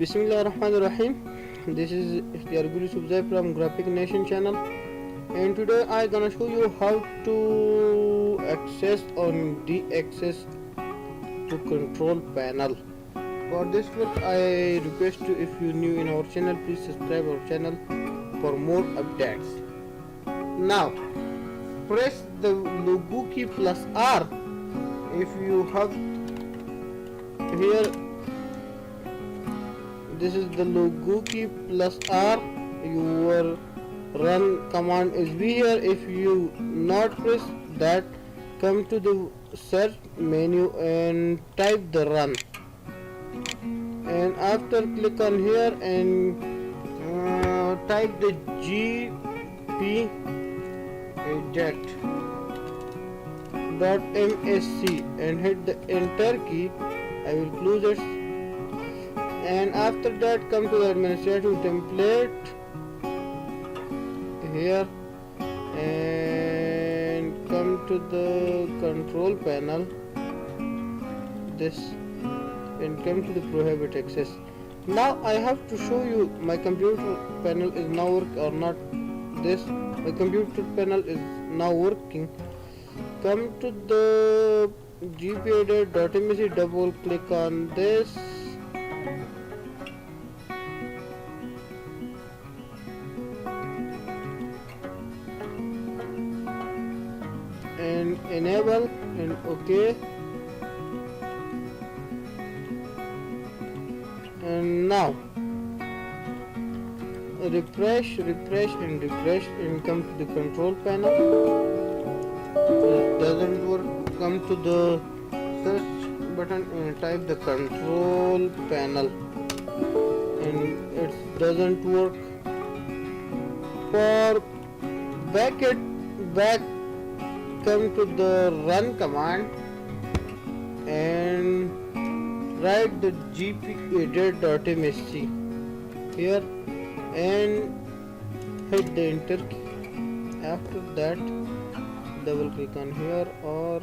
Bismillahirrahmanirrahim. This is your Guru Subzai from Graphic Nation channel, and today I gonna show you how to access or de-access to control panel. For this work, I request you, if you new in our channel, please subscribe our channel for more updates. Now press the logo key plus R. If you have here, this is the logo key plus R. Your run command is be here. If you not press that, come to the search menu and type the run, and after click on here and type the gp eject.msc and hit the enter key. I will close it, and after that come to the administrative template here and come to the control panel, this, and come to the prohibit access. Now I have to show you my computer panel is now work or not. This, my computer panel is now working. Come to the gpedit.msc, double click on this, and enable and OK. And now refresh and come to the control panel. It doesn't work. Come to the search button and type the control panel, and it doesn't work. For back, come to the run command and write the gpedit.msc here and hit the enter key. After that, double click on here or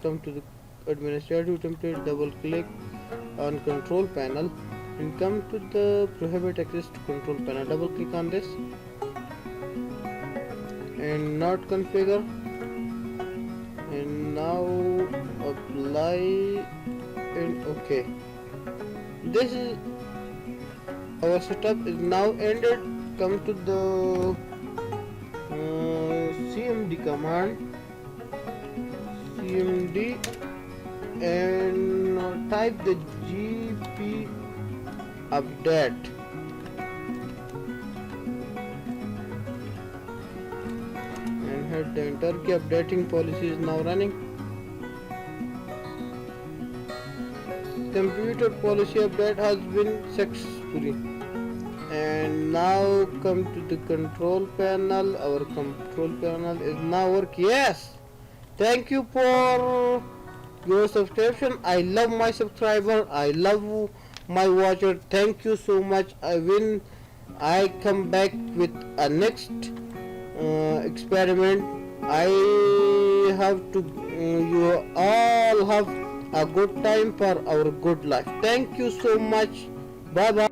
come to the administrative template, double click on control panel and come to the prohibit access to control panel, double click on this and not configure, and now apply and OK. This is our setup is now ended. Come to the cmd command, cmd, and type the gp update and hit the enter key. Updating policy is now running. Computer policy update has been successfully. And now come to the control panel. Our control panel is now working. Yes, thank you for your subscription. I love my subscriber, I love my watcher. Thank you so much. When I come back with a next experiment, I have to you all have a good time for our good life. Thank you so much. Bye bye.